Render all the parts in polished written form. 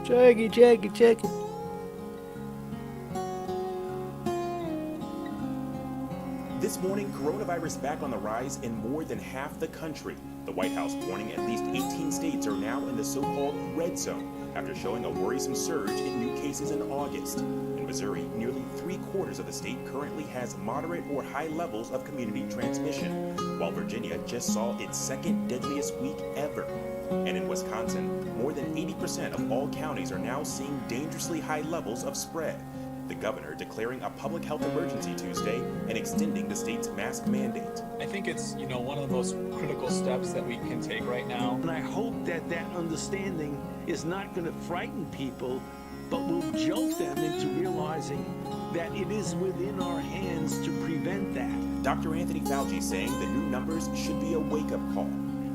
Check it, check it, check it. This morning, coronavirus back on the rise in more than half the country. The White House warning at least 18 states are now in the so-called red zone after showing a worrisome surge in new cases in August. In Missouri, nearly 3/4 of the state currently has moderate or high levels of community transmission, while Virginia just saw its second deadliest week ever. And in Wisconsin, more than 80% of all counties are now seeing dangerously high levels of spread. The governor declaring a public health emergency Tuesday and extending the state's mask mandate. I think it's, one of the most critical steps that we can take right now. And I hope that understanding is not going to frighten people, but will jolt them into realizing that it is within our hands to prevent that. Dr. Anthony Fauci saying the new numbers should be a wake-up call.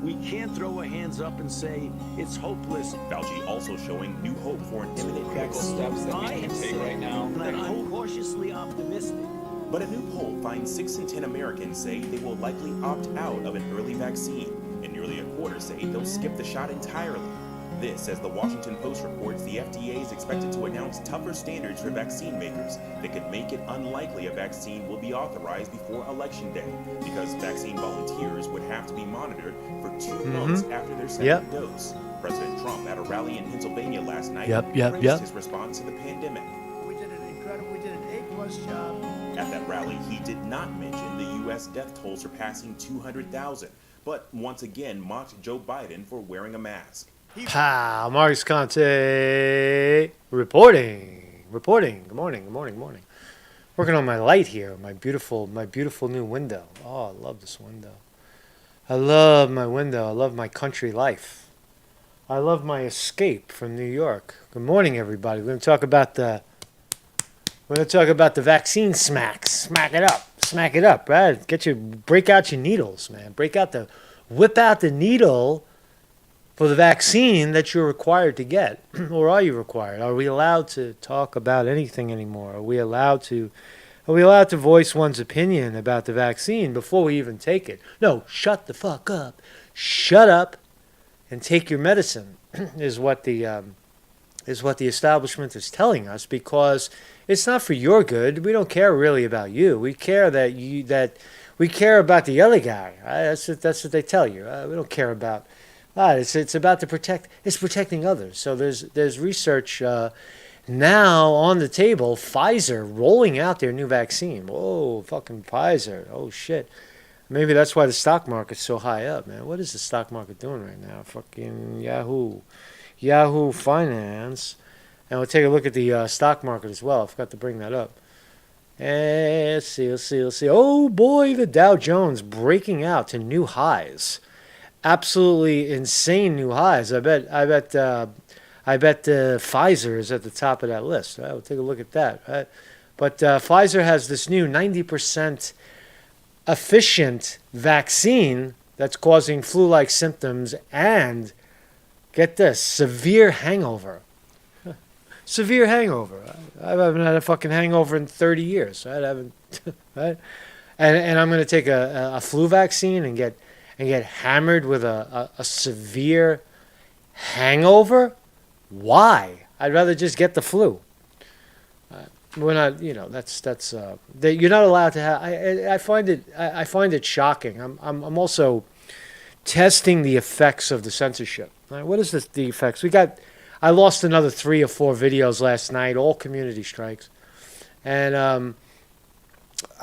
We can't throw our hands up and say it's hopeless. Fauci also showing new hope for an imminent Critical vaccine. steps that we can take right now. And I'm cautiously optimistic. But a new poll finds 6 in 10 Americans say they will likely opt out of an early vaccine, and nearly a quarter say they'll skip the shot entirely. This, as the Washington Post reports, the FDA is expected to announce tougher standards for vaccine makers that could make it unlikely a vaccine will be authorized before Election Day, because vaccine volunteers would have to be monitored for 2 months after their second dose. President Trump at a rally in Pennsylvania last night praised his response to the pandemic. We did an A-plus job. At that rally, he did not mention the U.S. death toll surpassing 200,000, but once again mocked Joe Biden for wearing a mask. Maurice Conte reporting. Good morning. Working on my light here, my beautiful new window. Oh, I love this window. I love my window. I love my country life. I love my escape from New York. Good morning, everybody. We're going to talk about the vaccine smacks. Smack it up, right? Break out your needles, man. Whip out the needle for the vaccine that you're required to get. Or are you required? Are we allowed to talk about anything anymore? Are we allowed to voice one's opinion about the vaccine before we even take it? No, shut the fuck up. Shut up and take your medicine is what the establishment is telling us, because it's not for your good. We don't care really about you. We care we care about the other guy. Right? That's what they tell you. We don't care about. It's about it's protecting others. So there's research now on the table. Pfizer rolling out their new vaccine. Whoa, fucking Pfizer. Oh shit. Maybe that's why the stock market's so high up, man. What is the stock market doing right now? Fucking Yahoo Finance. And we'll take a look at the stock market as well. I forgot to bring that up. And let's see. Oh boy, the Dow Jones breaking out to new highs. Absolutely insane new highs. I bet Pfizer is at the top of that list. Right? We'll take a look at that. Right? But Pfizer has this new 90% efficient vaccine that's causing flu-like symptoms and, get this, severe hangover. Severe hangover. I haven't had a fucking hangover in 30 years. Right? I haven't. Right? And I'm going to take a flu vaccine and get hammered with a severe hangover? Why? I'd rather just get the flu. We're not, you're not allowed to have. I find it shocking. I'm also testing the effects of the censorship. Right? What is the effects? I lost another 3 or 4 videos last night, all community strikes, and I'm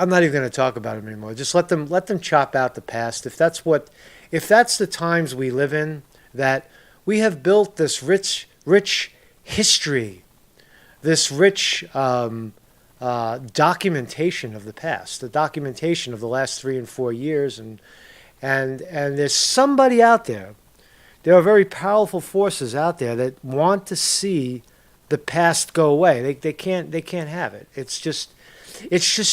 not even going to talk about them anymore. Just let them chop out the past. If that's the times we live in, that we have built this rich history, this rich documentation of the past, the documentation of the last 3 and 4 years, and there's somebody out there. There are very powerful forces out there that want to see the past go away. They can't have it. It's just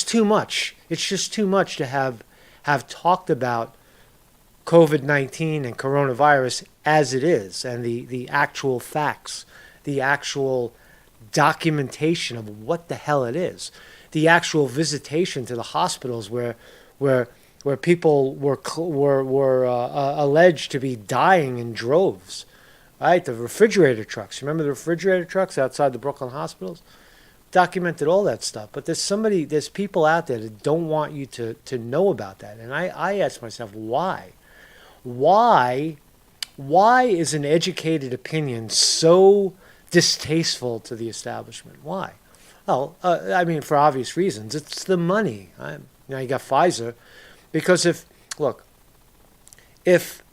too much. It's just too much to have talked about COVID-19 and coronavirus as it is, and the actual facts, the actual documentation of what the hell it is, the actual visitation to the hospitals where people were alleged to be dying in droves, right? The refrigerator trucks. Remember the refrigerator trucks outside the Brooklyn hospitals? Documented all that stuff. But there's people out there that don't want you to know about that. And I ask myself, why? Why is an educated opinion so distasteful to the establishment? Why? Well, I mean, for obvious reasons. It's the money. You got Pfizer. Because if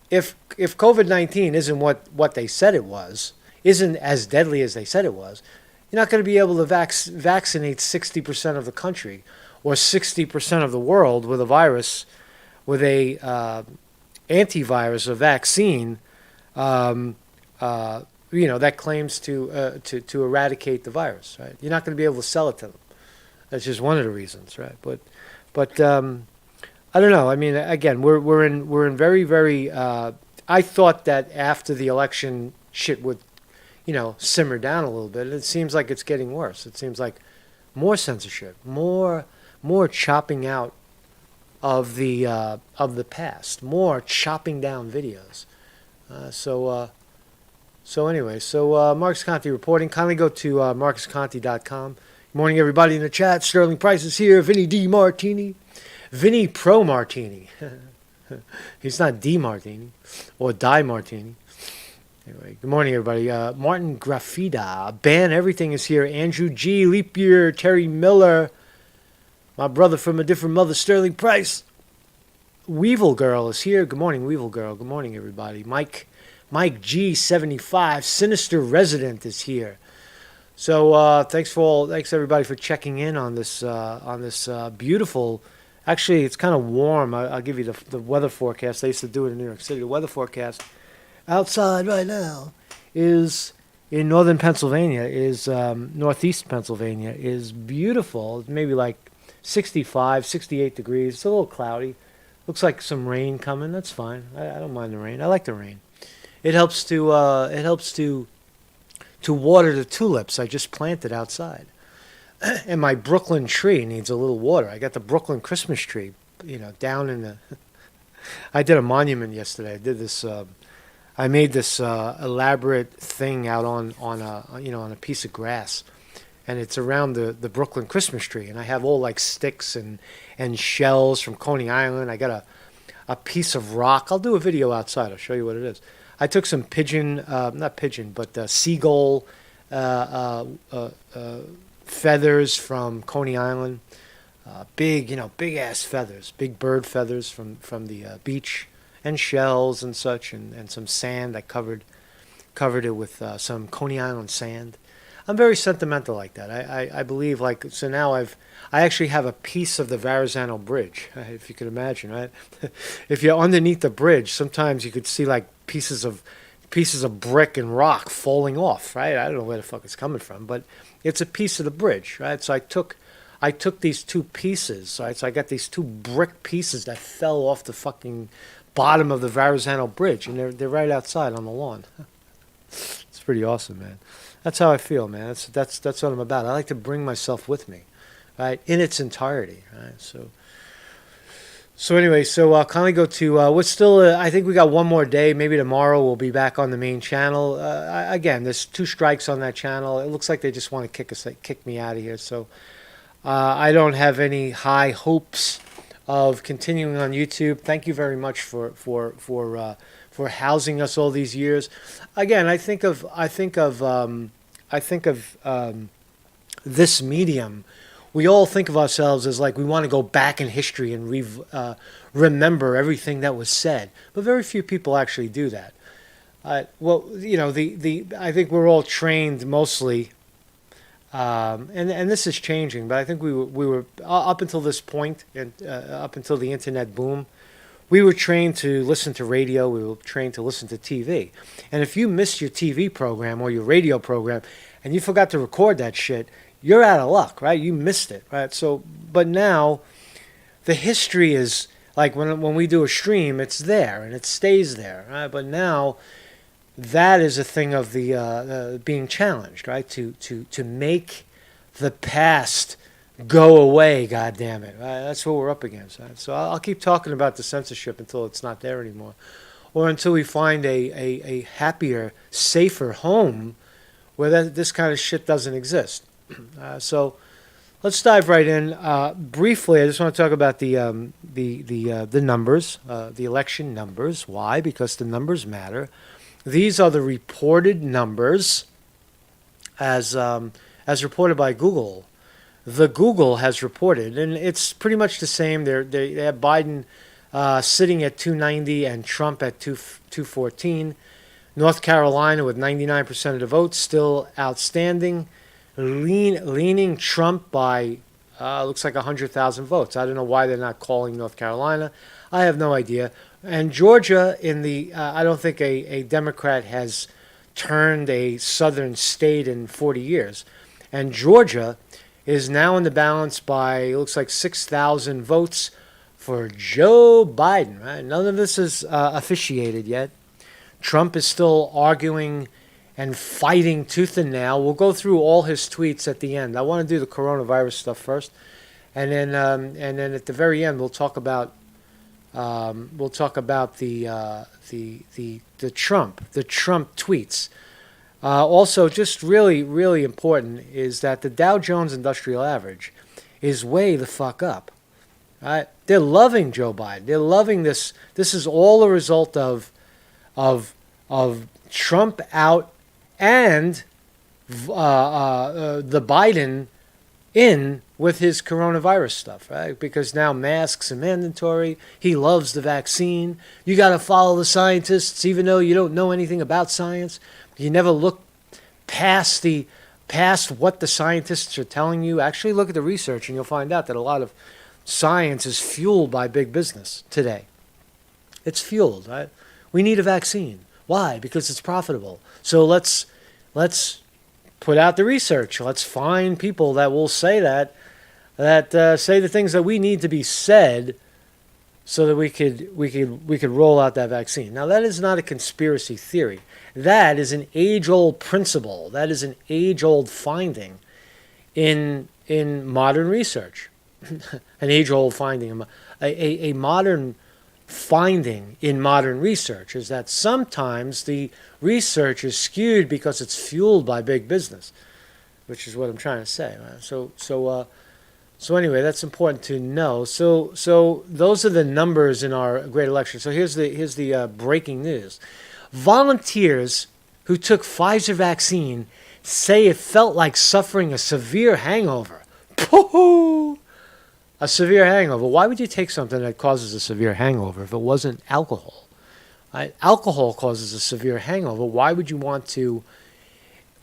COVID-19 isn't what they said it was, isn't as deadly as they said it was, you're not going to be able to vaccinate 60% of the country or 60% of the world with a virus, with a antivirus, a vaccine, that claims to eradicate the virus. Right? You're not going to be able to sell it to them. That's just one of the reasons, right? But I don't know. I mean, again, we're in very, very. I thought that after the election, shit would, simmer down a little bit. It seems like it's getting worse. It seems like more censorship, more chopping out of the past, more chopping down videos. So anyway, Marcus Conte reporting. Kindly go to marcusconte.com. Good morning, everybody in the chat. Sterling Price is here. Vinny D. Martini. Vinny Pro Martini. He's not D. Martini or Die Martini. Anyway, good morning, everybody. Martin Graffida. Ban Everything is here. Andrew G. Leap Year. Terry Miller. My brother from a different mother, Sterling Price. Weevil Girl is here. Good morning, Weevil Girl. Good morning, everybody. Mike G75, Sinister Resident, is here. So thanks everybody for checking in on this beautiful. Actually, it's kind of warm. I'll give you the weather forecast. I used to do it in New York City. The weather forecast outside right now is in northern Pennsylvania, is northeast Pennsylvania, is beautiful. It's maybe like 65, 68 degrees. It's a little cloudy. Looks like some rain coming. That's fine. I don't mind the rain. I like the rain. It helps to water the tulips I just planted outside. And my Brooklyn tree needs a little water. I got the Brooklyn Christmas tree, down in the. I did a monument yesterday. I did this. I made this elaborate thing out on a piece of grass, and it's around the Brooklyn Christmas tree. And I have all like sticks and shells from Coney Island. I got a piece of rock. I'll do a video outside. I'll show you what it is. I took some seagull feathers from Coney Island, big ass feathers, big bird feathers from the beach, and shells and such, and some sand. I covered it with some Coney Island sand. I'm very sentimental like that. I believe so now I actually have a piece of the Verrazano Bridge, if you could imagine, right? If you're underneath the bridge, sometimes you could see like pieces of brick and rock falling off, right? I don't know where the fuck it's coming from, but it's a piece of the bridge, right? So I took these two pieces, right? So I got these two brick pieces that fell off the fucking bottom of the Verrazano Bridge, and they're right outside on the lawn. It's pretty awesome, man. That's how I feel, man. That's what I'm about. I like to bring myself with me, right, in its entirety, right? So anyway, kindly go to, we're still, I think we got one more day. Maybe tomorrow we'll be back on the main channel. Again, there's 2 strikes on that channel. It looks like they just want to kick me out of here. So I don't have any high hopes of continuing on YouTube. Thank you very much for housing us all these years. Again, I think of this medium. We all think of ourselves as like we want to go back in history and remember everything that was said, but very few people actually do that. I think we're all trained mostly, and this is changing. But I think we were up until this point, and up until the internet boom, we were trained to listen to radio. We were trained to listen to TV, and if you missed your TV program or your radio program, and you forgot to record that shit, you're out of luck, right? You missed it, right? So, but now, the history is like when we do a stream, it's there and it stays there, right? But now, that is a thing of the being challenged, right? To make the past go away, God damn it, right? That's what we're up against, right? So I'll keep talking about the censorship until it's not there anymore. or until we find a happier, safer home where this kind of shit doesn't exist. So let's dive right in. Briefly, I just want to talk about the numbers, the election numbers. Why? Because the numbers matter. These are the reported numbers as reported by Google. The Google has reported, and it's pretty much the same. They have Biden sitting at 290 and Trump at 214. North Carolina with 99% of the votes still outstanding, leaning Trump by looks like 100,000 votes. I don't know why they're not calling North Carolina. I have no idea. And Georgia, I don't think a Democrat has turned a southern state in 40 years. And Georgia is now in the balance by, it looks like 6,000 votes for Joe Biden. Right? None of this is officiated yet. Trump is still arguing and fighting tooth and nail. We'll go through all his tweets at the end. I want to do the coronavirus stuff first, and then at the very end we'll talk about the Trump tweets. Also, just really important is that the Dow Jones Industrial Average is way the fuck up. Right? They're loving Joe Biden. They're loving this. This is all a result of Trump out and the Biden in with his coronavirus stuff, right? Because now masks are mandatory. He loves the vaccine. You got to follow the scientists, even though you don't know anything about science. You never look past what the scientists are telling you. Actually, look at the research, and you'll find out that a lot of science is fueled by big business today. It's fueled, right? We need a vaccine. Why? Because it's profitable. So let's put out the research. Let's find people that will say that say the things that we need to be said, so that we could roll out that vaccine. Now, that is not a conspiracy theory. That is an age-old principle. That is an age-old finding in modern research. An age-old finding, a modern finding in modern research is that sometimes the research is skewed because it's fueled by big business, which is what I'm trying to say. Right? So anyway, that's important to know. So those are the numbers in our great election. So here's the breaking news. Volunteers who took Pfizer vaccine say it felt like suffering a severe hangover. Pooh! A severe hangover. Why would you take something that causes a severe hangover if it wasn't alcohol? Right? Alcohol causes a severe hangover. Why would you want to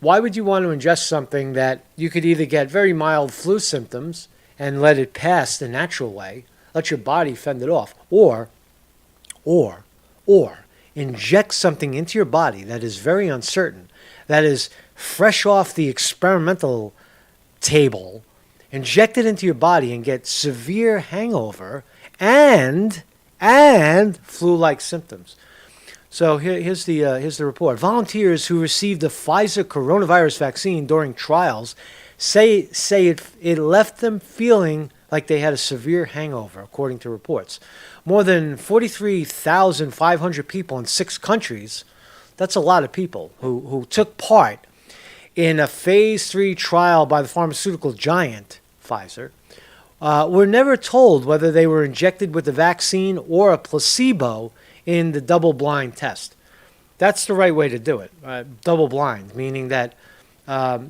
ingest something that you could either get very mild flu symptoms and let it pass the natural way, let your body fend it off, or inject something into your body that is very uncertain, that is fresh off the experimental table, inject it into your body and get severe hangover and flu-like symptoms. So here's the report. Volunteers who received the Pfizer coronavirus vaccine during trials say it left them feeling like they had a severe hangover, according to reports. More than 43,500 people in 6 countries, that's a lot of people, who took part in a phase 3 trial by the pharmaceutical giant, Pfizer, were never told whether they were injected with the vaccine or a placebo in the double-blind test. That's the right way to do it. Double-blind, meaning that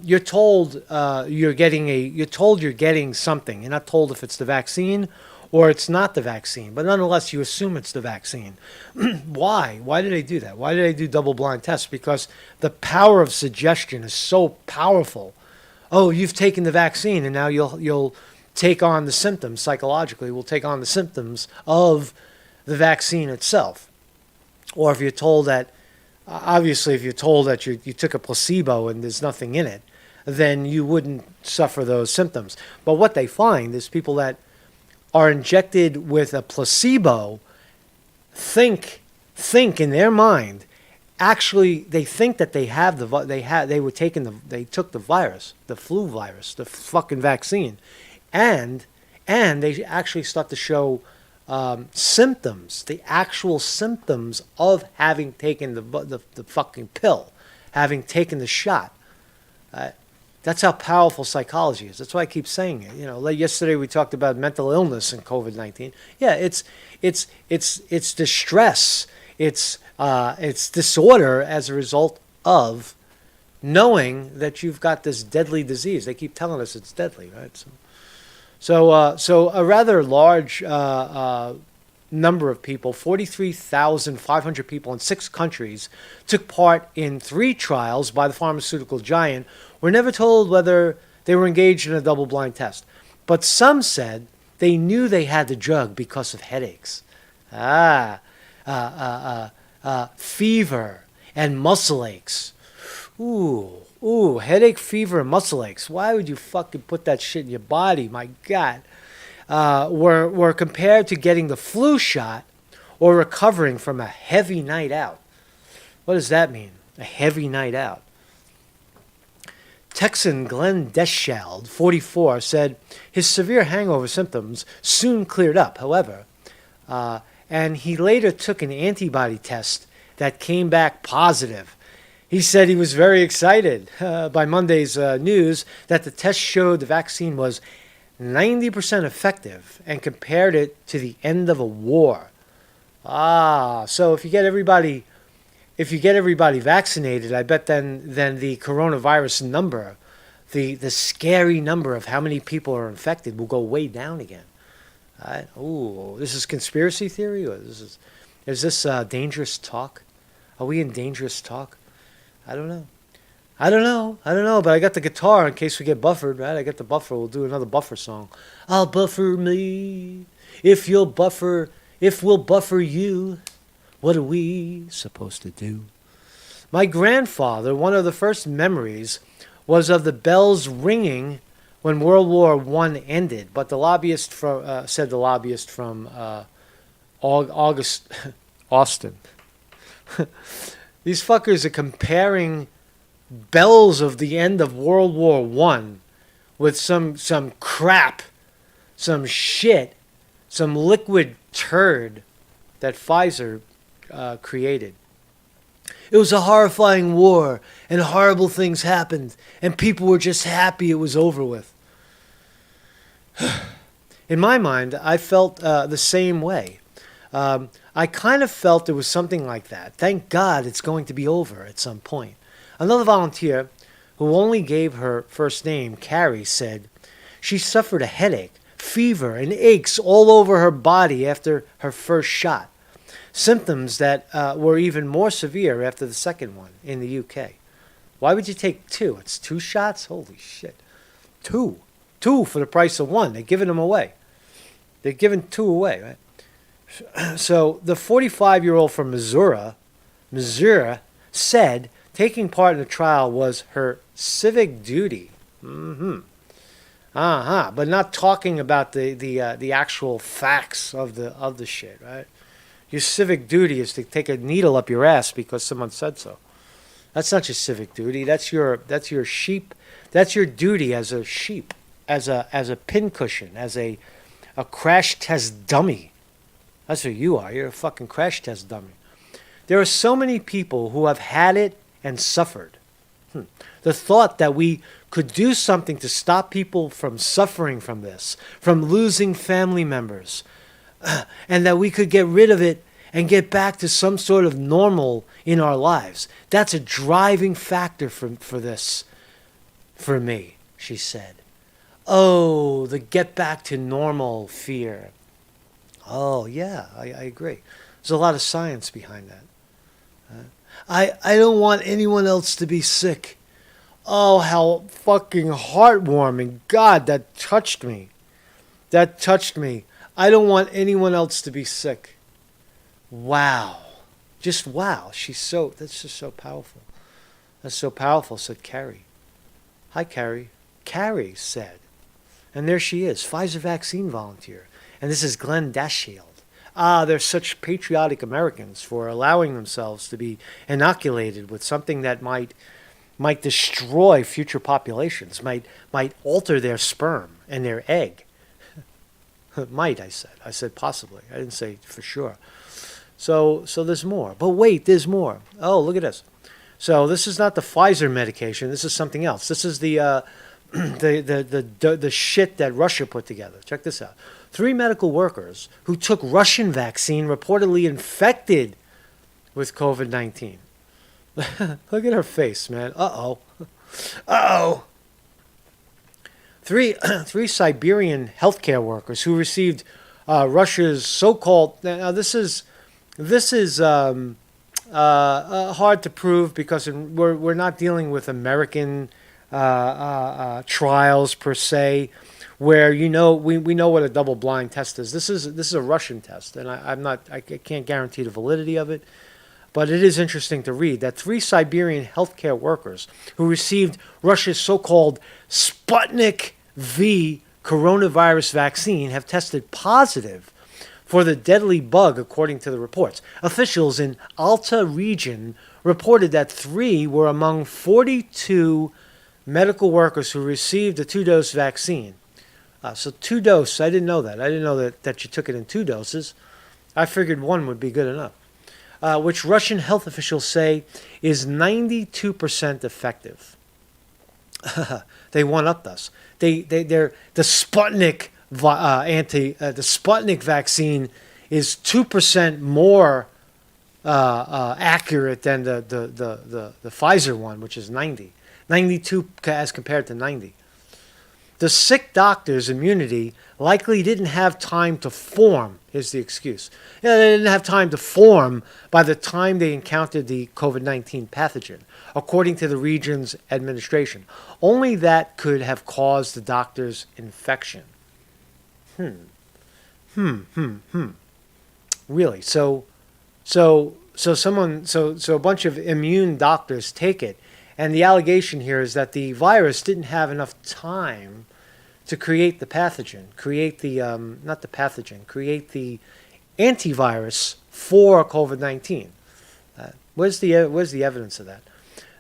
you're told you're getting something. You're not told if it's the vaccine or it's not the vaccine, but nonetheless you assume it's the vaccine. Why? Why do they do that? Why do they do double-blind tests? Because the power of suggestion is so powerful. Oh, you've taken the vaccine, and now you'll take on the symptoms psychologically. We'll take on the symptoms of the vaccine itself. Or if you're told that, obviously, if you're told that you took a placebo and there's nothing in it, then you wouldn't suffer those symptoms. But what they find is people that are injected with a placebo think in their mind, actually they think that they took the virus, the flu virus, the fucking vaccine, and they actually start to show symptoms, the actual symptoms of having taken the fucking pill, having taken the shot. That's how powerful psychology is. That's why I keep saying it. Like yesterday we talked about mental illness and COVID-19. Yeah, it's distress. It's disorder as a result of knowing that you've got this deadly disease. They keep telling us it's deadly, right? So a rather large number of people, 43,500 people in 6 countries, took part in 3 trials by the pharmaceutical giant, were never told whether they were engaged in a double-blind test. But some said they knew they had the drug because of headaches, fever, and muscle aches. Ooh, headache, fever, and muscle aches. Why would you fucking put that shit in your body? My God. Were compared to getting the flu shot or recovering from a heavy night out. What does that mean? A heavy night out. Texan Glenn Deschald, 44, said his severe hangover symptoms soon cleared up, however, and he later took an antibody test that came back positive. He said he was very excited by Monday's news that the test showed the vaccine was 90% effective and compared it to the end of a war. So if you get everybody vaccinated, I bet then the coronavirus number, the scary number of how many people are infected will go way down again. Ooh, this is conspiracy theory, or is this dangerous talk? Are we in dangerous talk? I don't know, but I got the guitar in case we get buffered, right? I got the buffer. We'll do another buffer song. I'll buffer me if we'll buffer you. What are we supposed to do? My grandfather, one of the first memories was of the bells ringing when World War I ended. But the lobbyist from August Austin. These fuckers are comparing bells of the end of World War I with some crap, some shit, some liquid turd that Pfizer created. It was a horrifying war, and horrible things happened, and people were just happy it was over with. In my mind, I felt the same way. I kind of felt it was something like that. Thank God it's going to be over at some point. Another volunteer, who only gave her first name, Carrie, said she suffered a headache, fever, and aches all over her body after her first shot. Symptoms that were even more severe after the second one in the UK. Why would you take 2? It's 2 shots? Holy shit. 2. 2 for the price of 1. They're giving them away. They're giving 2 away, right? So the 45-year-old from Missouri said taking part in the trial was her civic duty. But not talking about the actual facts of the shit, right? Your civic duty is to take a needle up your ass because someone said so. That's not your civic duty. That's your sheep. That's your duty as a sheep, as a pincushion, as a crash test dummy. That's what you are. You're a fucking crash test dummy. There are so many people who have had it and suffered. The thought that we could do something to stop people from suffering from this, from losing family members, and that we could get rid of it and get back to some sort of normal in our lives. That's a driving factor for this, for me, she said. Oh, the get back to normal fear. Oh, yeah, I agree. There's a lot of science behind that. I don't want anyone else to be sick. Oh, how fucking heartwarming. God, that touched me. That touched me. I don't want anyone else to be sick. Wow. Just wow. That's just so powerful. That's so powerful, said Carrie. Hi, Carrie. Carrie said. And there she is, Pfizer vaccine volunteer. And this is Glenn Deschald. They're such patriotic Americans for allowing themselves to be inoculated with something that might destroy future populations, might alter their sperm and their egg. Might, I said. I said possibly. I didn't say for sure. So there's more. But wait, there's more. Oh, look at this. So this is not the Pfizer medication. This is something else. This is the the shit that Russia put together. Check this out. 3 medical workers who took Russian vaccine reportedly infected with COVID-19. Look at her face, man. Uh-oh. Uh-oh. Three Siberian healthcare workers who received Russia's so-called. Now this is hard to prove because we're not dealing with American trials per se, where we know what a double-blind test is. This is a Russian test, and I can't guarantee the validity of it. But it is interesting to read that 3 Siberian healthcare workers who received Russia's so-called Sputnik V coronavirus vaccine have tested positive for the deadly bug, according to the reports. Officials in Alta region reported that 3 were among 42 medical workers who received a 2-dose vaccine. So 2 doses, I didn't know that. I didn't know that you took it in 2 doses. I figured 1 would be good enough. Which Russian health officials say is 92% effective. They one-upped us. They're the Sputnik the Sputnik vaccine is 2% more accurate than the Pfizer one, which is 92 as compared to 90. The sick doctor's immunity likely didn't have time to form, is the excuse. Yeah, they didn't have time to form by the time they encountered the COVID-19 pathogen, according to the region's administration. Only that could have caused the doctor's infection. Really? So a bunch of immune doctors take it, and the allegation here is that the virus didn't have enough time to create the pathogen, create the antivirus for COVID-19. Where's the evidence of that?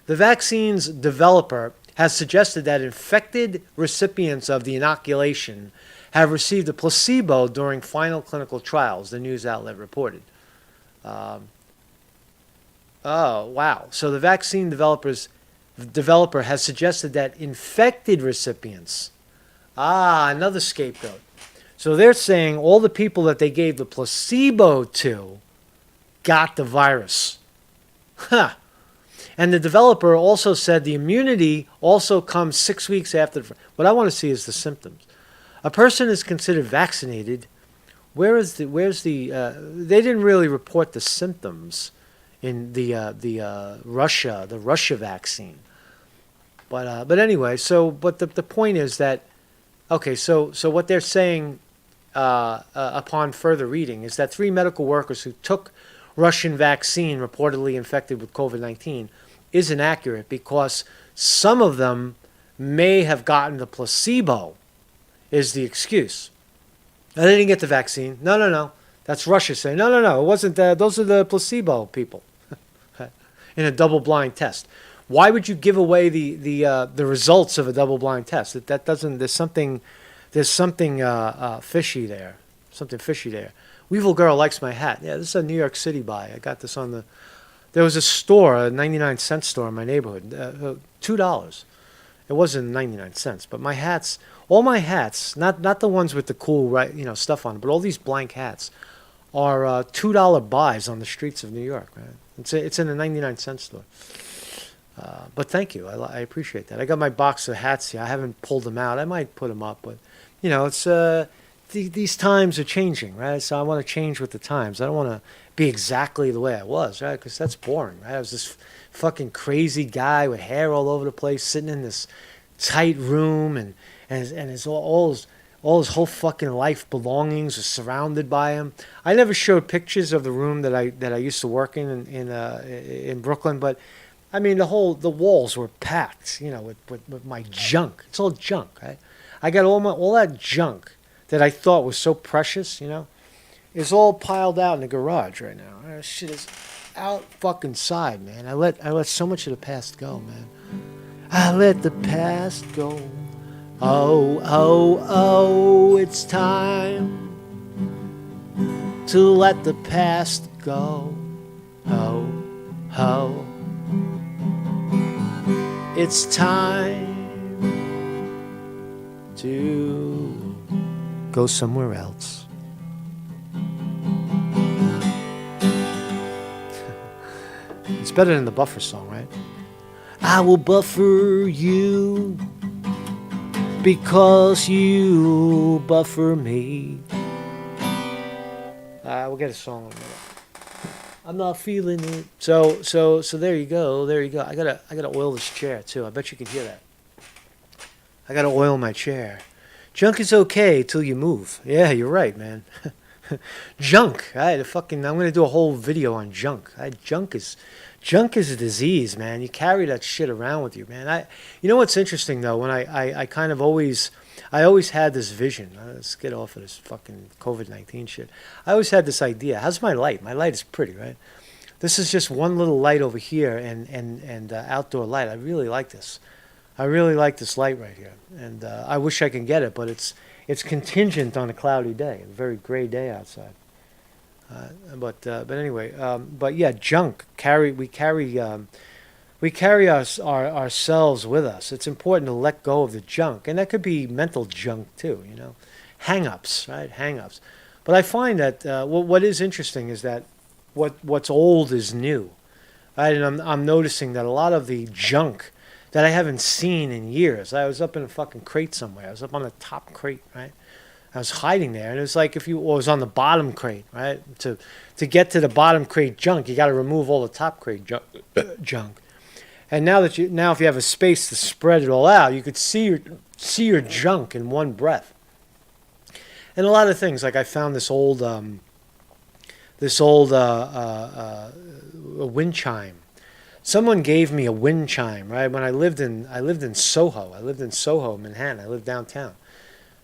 The vaccine's developer has suggested that infected recipients of the inoculation have received a placebo during final clinical trials, the news outlet reported. Oh, wow. So the vaccine developer has suggested that infected recipients, another scapegoat. So they're saying all the people that they gave the placebo to got the virus. Huh. And the developer also said the immunity also comes 6 weeks after. What I want to see is the symptoms. A person is considered vaccinated. Where's the? They didn't really report the symptoms in the Russia vaccine. But anyway, but the point is that, okay, so what they're saying upon further reading is that 3 medical workers who took Russian vaccine reportedly infected with COVID-19 is inaccurate because some of them may have gotten the placebo, is the excuse. They didn't get the vaccine. No. That's Russia saying, no. It wasn't those are the placebo people in a double-blind test. Why would you give away the results of a double-blind test? That doesn't. There's something fishy there. Something fishy there. Weevil Girl likes my hat. Yeah, this is a New York City buy. I got this on the. There was a store, a 99-cent store in my neighborhood. $2. It wasn't 99 cents, but my hats, all my hats, not the ones with the cool stuff on them, but all these blank hats are $2 buys on the streets of New York. Right? It's in a 99-cent store. But thank you. I appreciate that. I got my box of hats here. I haven't pulled them out. I might put them up, but it's these times are changing, right? So I want to change with the times. I don't want to be exactly the way I was, right? Because that's boring, right? I was this fucking crazy guy with hair all over the place, sitting in this tight room, and his all his whole fucking life belongings are surrounded by him. I never showed pictures of the room that I used to work in Brooklyn, but I mean the walls were packed, with my junk. It's all junk, right? I got all that junk that I thought was so precious, is all piled out in the garage right now. That shit is out fucking side, man. I let so much of the past go, man. I let the past go. Oh, it's time to let the past go. Ho, ho. It's time to go somewhere else. It's better than the Buffer song, right? I will buffer you because you buffer me. We'll get a song on that. I'm not feeling it. So there you go. There you go. I gotta oil this chair too. I bet you can hear that. I gotta oil my chair. Junk is okay till you move. Yeah, you're right, man. Junk. I'm gonna do a whole video on junk. Junk is a disease, man. You carry that shit around with you, man. You know what's interesting though? When I kind of always had this vision. Let's get off of this fucking COVID-19 shit. I always had this idea. How's my light? My light is pretty, right? This is just one little light over here and outdoor light. I really like this. I really like this light right here, and I wish I could get it, but it's contingent on a cloudy day, a very gray day outside. But anyway, but yeah, junk. We carry ourselves with us. It's important to let go of the junk, and that could be mental junk too. You know, hang-ups, right? Hang-ups. But I find that what is interesting is that what's old is new, right? And I'm noticing that a lot of the junk that I haven't seen in years. I was up in a fucking crate somewhere. I was up on the top crate, right? I was hiding there, and it was like if you was on the bottom crate, right? To get to the bottom crate junk, you got to remove all the top crate junk. And now if you have a space to spread it all out, you could see your junk in one breath. And a lot of things, like I found this old wind chime. Someone gave me a wind chime, right? When I lived in Soho. I lived in Soho, Manhattan. I lived downtown.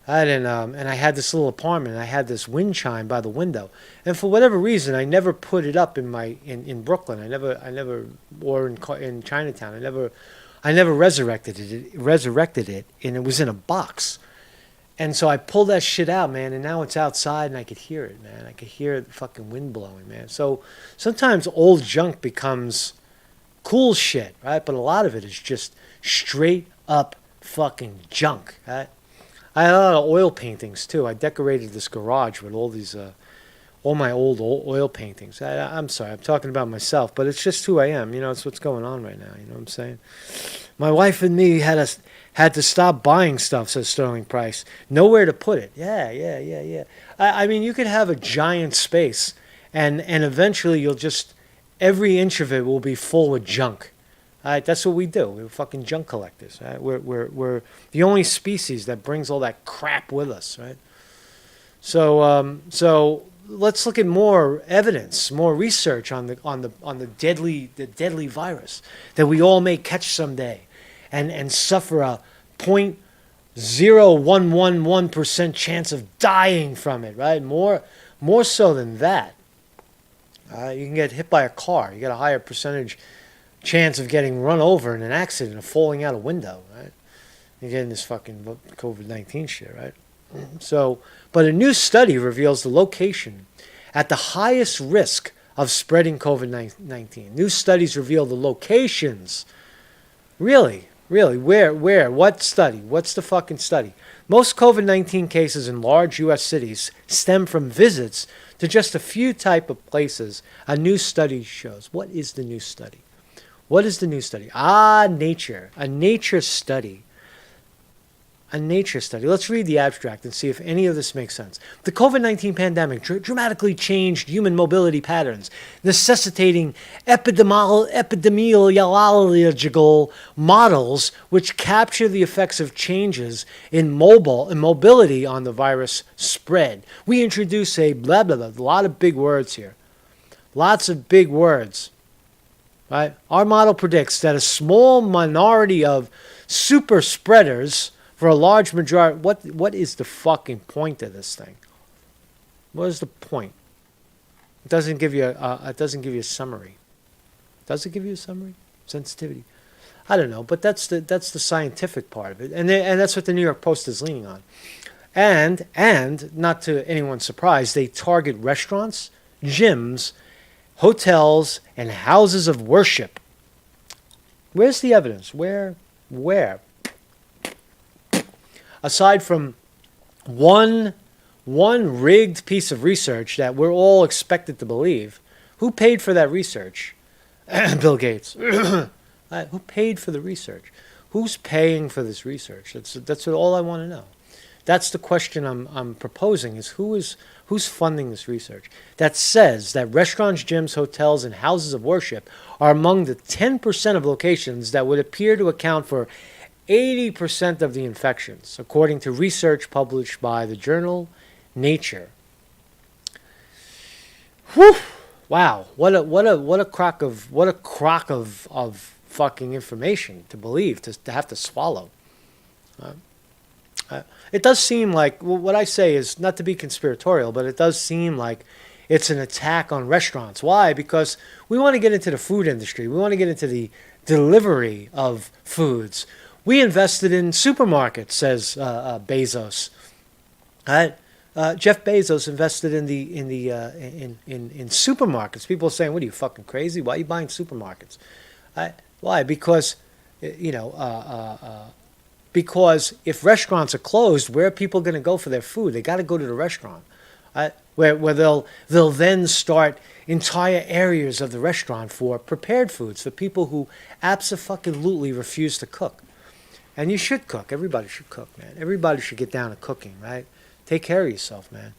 And I had this little apartment. I had this wind chime by the window, and for whatever reason, I never put it up in Brooklyn. I never, or in Chinatown. I never resurrected it, and it was in a box. And so I pulled that shit out, man, and now it's outside, and I could hear it, man. I could hear the fucking wind blowing, man. So sometimes old junk becomes cool shit, right? But a lot of it is just straight up fucking junk, right? I had a lot of oil paintings too. I decorated this garage with all these, all my old oil paintings. I'm sorry, I'm talking about myself, but it's just who I am. You know, it's what's going on right now. You know what I'm saying? My wife and me had to stop buying stuff, says Sterling Price. Nowhere to put it. Yeah. I mean, you could have a giant space, and eventually every inch of it will be full with junk. That's what we do. We're fucking junk collectors. Right? We're the only species that brings all that crap with us, right? So let's look at more evidence, more research on the deadly virus that we all may catch someday, and suffer a 0.0111% chance of dying from it, right? More so than that. You can get hit by a car. You get a higher percentage chance of getting run over in an accident or falling out a window, right? You're getting this fucking COVID-19 shit, right? So, but a new study reveals the location at the highest risk of spreading COVID-19. New studies reveal the locations. Really? Where? What study? What's the fucking study? Most COVID-19 cases in large U.S. cities stem from visits to just a few type of places, a new study shows. What is the new study? What is the new study? Nature. A nature study. A nature study. Let's read the abstract and see if any of this makes sense. The COVID-19 pandemic dramatically changed human mobility patterns, necessitating epidemiological models which capture the effects of changes in mobility on the virus spread. We introduce a blah, blah, blah, a lot of big words here. Lots of big words. Right? Our model predicts that a small minority of super spreaders for a large majority. What is the fucking point of this thing? What is the point? It doesn't give you a summary. Does it give you a summary? Sensitivity. I don't know, but that's the scientific part of it, and that's what the New York Post is leaning on. And not to anyone's surprise, they target restaurants, gyms, hotels, and houses of worship. Where's the evidence? Where? Aside from one rigged piece of research that we're all expected to believe, who paid for that research? Bill Gates. Who paid for the research? Who's paying for this research? That's all I want to know. That's the question I'm proposing: is who's funding this research that says that restaurants, gyms, hotels, and houses of worship are among the 10% of locations that would appear to account for 80% of the infections, according to research published by the journal Nature. Whew! Wow! What a crock of fucking information to believe, to have to swallow. It does seem like, well, what I say is not to be conspiratorial, but it does seem like it's an attack on restaurants. Why? Because we want to get into the food industry. We want to get into the delivery of foods. We invested in supermarkets, says Bezos. Jeff Bezos invested in supermarkets. People are saying, "What are you, fucking crazy? Why are you buying supermarkets?" Why? Because because if restaurants are closed, where are people going to go for their food? They got to go to the restaurant, where they'll then start entire areas of the restaurant for prepared foods for people who absolutely refuse to cook. And you should cook. Everybody should cook, man. Everybody should get down to cooking, right? Take care of yourself, man.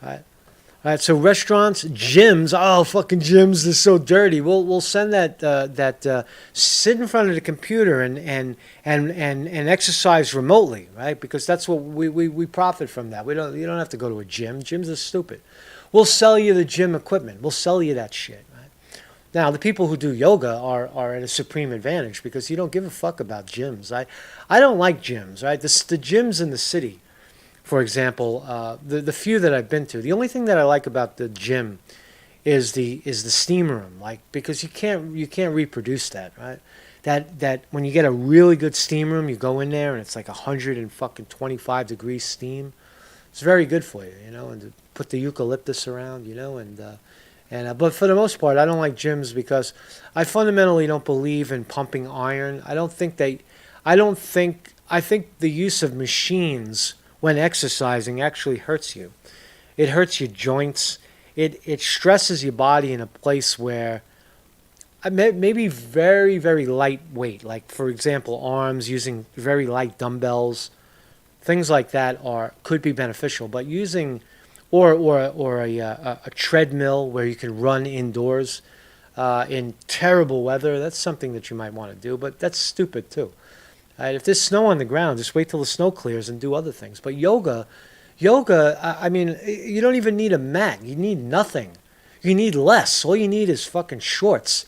All right, so restaurants, gyms. Oh, fucking gyms! They're so dirty. We'll send that sit in front of the computer and exercise remotely, right? Because that's what we profit from that. You don't have to go to a gym. Gyms are stupid. We'll sell you the gym equipment. We'll sell you that shit, right? Now, the people who do yoga are at a supreme advantage because you don't give a fuck about gyms. I don't like gyms, right? The gyms in the city, for example, the few that I've been to, the only thing that I like about the gym is the steam room, like, because you can't reproduce that, right? That when you get a really good steam room, you go in there and it's like 125 degrees steam. It's very good for you, and to put the eucalyptus around, but for the most part, I don't like gyms because I fundamentally don't believe in pumping iron. I think the use of machines when exercising actually hurts you. It hurts your joints. It stresses your body in a place where maybe very, very light weight, like, for example, arms, using very light dumbbells, things like that could be beneficial. But using or a treadmill where you can run indoors in terrible weather, that's something that you might want to do, but that's stupid too. If there's snow on the ground, just wait till the snow clears and do other things. But yoga, I mean, you don't even need a mat. You need nothing. You need less. All you need is fucking shorts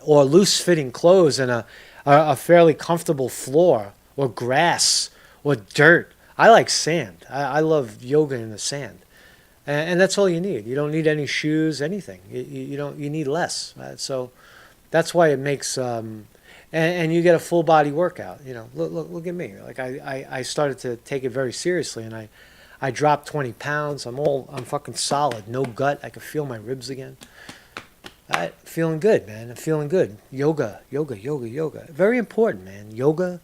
or loose-fitting clothes and a fairly comfortable floor or grass or dirt. I like sand. I love yoga in the sand. And that's all you need. You don't need any shoes, anything. You need less. Right? So that's why it makes... And you get a full body workout. Look at me. Like I started to take it very seriously, and I dropped 20 pounds. I'm fucking solid. No gut. I can feel my ribs again. Feeling good, man. I'm feeling good. Yoga. Very important, man. Yoga,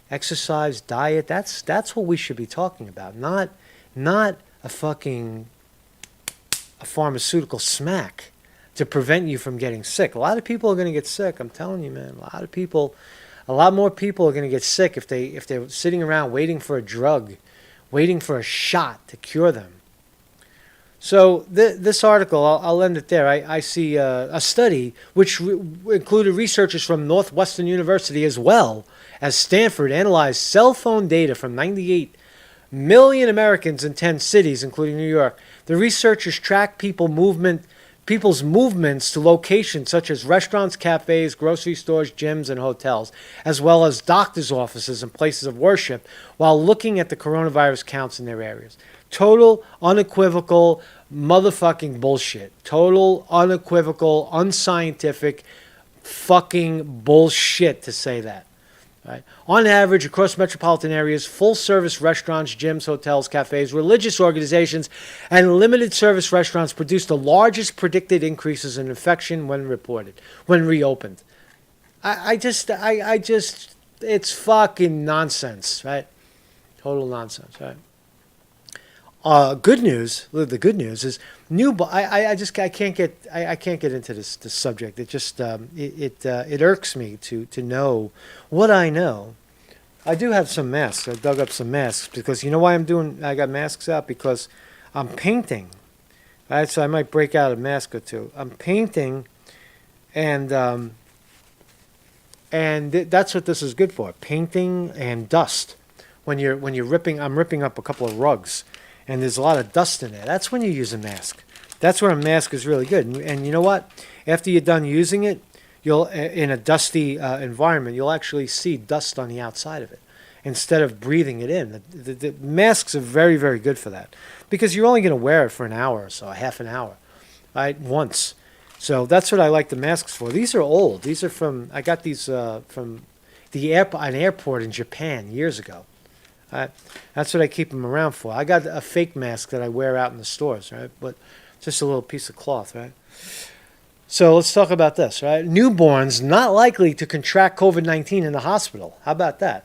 exercise, diet. That's what we should be talking about. Not a pharmaceutical smack to prevent you from getting sick. A lot of people are going to get sick. I'm telling you, man. A lot more people are going to get sick if they're sitting around waiting for a drug, waiting for a shot to cure them. So this article, I'll end it there. I see a study which included researchers from Northwestern University as well as Stanford analyzed cell phone data from 98 million Americans in 10 cities, including New York. The researchers tracked people's movements to locations such as restaurants, cafes, grocery stores, gyms, and hotels, as well as doctors' offices and places of worship, while looking at the coronavirus counts in their areas. Total, unequivocal, motherfucking bullshit. Total, unequivocal, unscientific, fucking bullshit to say that. Right? On average, across metropolitan areas, full-service restaurants, gyms, hotels, cafes, religious organizations, and limited-service restaurants produced the largest predicted increases in infection when reopened. I just, it's fucking nonsense, right? Total nonsense, right? Good news. The good news is I can't get into this subject. It just it irks me to know what I know. I do have some masks. I dug up some masks because you know why I got masks out because I'm painting. Right, so I might break out a mask or two. I'm painting, and that's what this is good for. Painting and dust. When you're ripping, I'm ripping up a couple of rugs. And there's a lot of dust in there. That's when you use a mask. That's where a mask is really good. And you know what? After you're done using it, you'll in a dusty environment, you'll actually see dust on the outside of it instead of breathing it in. The masks are very, very good for that because you're only going to wear it for an hour or so, half an hour, right? Once. So that's what I like the masks for. These are old. These are I got these from an airport in Japan years ago. That's what I keep them around for. I got a fake mask that I wear out in the stores, right? But just a little piece of cloth, right? So let's talk about this, right? Newborns not likely to contract COVID-19 in the hospital. How about that?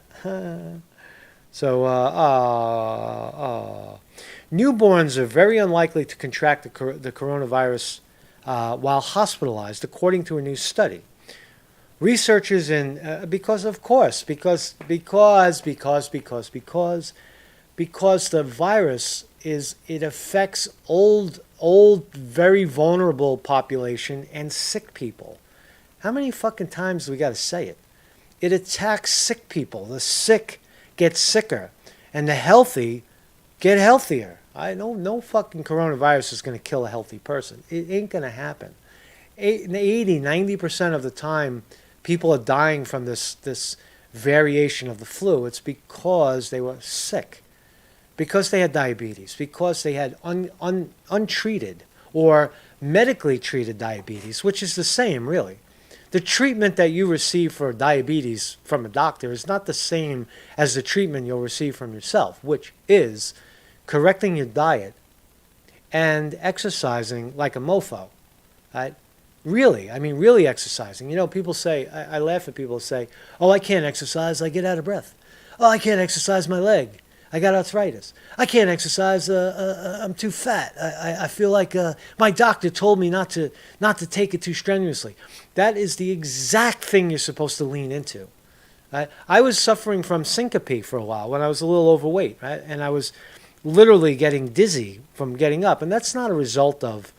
Newborns are very unlikely to contract the coronavirus while hospitalized, according to a new study. Researchers because the virus it affects old, very vulnerable population and sick people. How many fucking times do we got to say it? It attacks sick people. The sick get sicker, and the healthy get healthier. No fucking coronavirus is going to kill a healthy person. It ain't going to happen. 80-90% of the time, people are dying from this variation of the flu. It's because they were sick, because they had diabetes, because they had untreated or medically treated diabetes, which is the same, really. The treatment that you receive for diabetes from a doctor is not the same as the treatment you'll receive from yourself, which is correcting your diet and exercising like a mofo, right? Really, really exercising. You know, people say, I laugh at people who say, oh, I can't exercise, I get out of breath. Oh, I can't exercise my leg, I got arthritis. I can't exercise, I'm too fat. I feel like my doctor told me not to take it too strenuously. That is the exact thing you're supposed to lean into. Right? I was suffering from syncope for a while when I was a little overweight, right? And I was literally getting dizzy from getting up. And that's not a result of...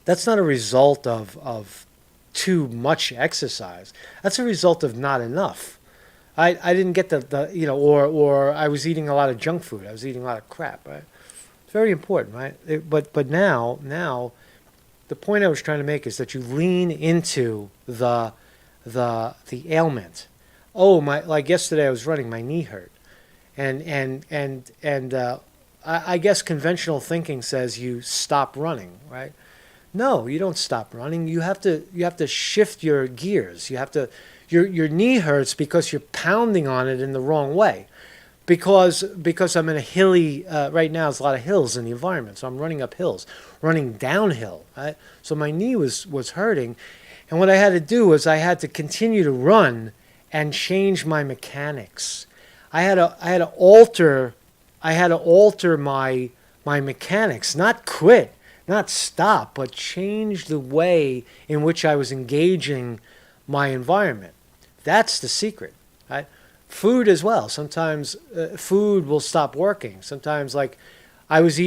That's not a result of too much exercise. That's a result of not enough. I didn't get or I was eating a lot of junk food. I was eating a lot of crap, right? It's very important, right? But now the point I was trying to make is that you lean into the ailment. Oh, like yesterday I was running, my knee hurt. And I guess conventional thinking says you stop running, right? No, you don't stop running. You have to shift your gears. You have to. Your knee hurts because you're pounding on it in the wrong way. Because I'm in a hilly right now. There's a lot of hills in the environment, so I'm running up hills, running downhill. Right? So my knee was hurting, and what I had to do was I had to continue to run and change my mechanics. I had to alter my mechanics, not quit. Not stop, but change the way in which I was engaging my environment. That's the secret, right? Food as well. Sometimes food will stop working. Sometimes, like I was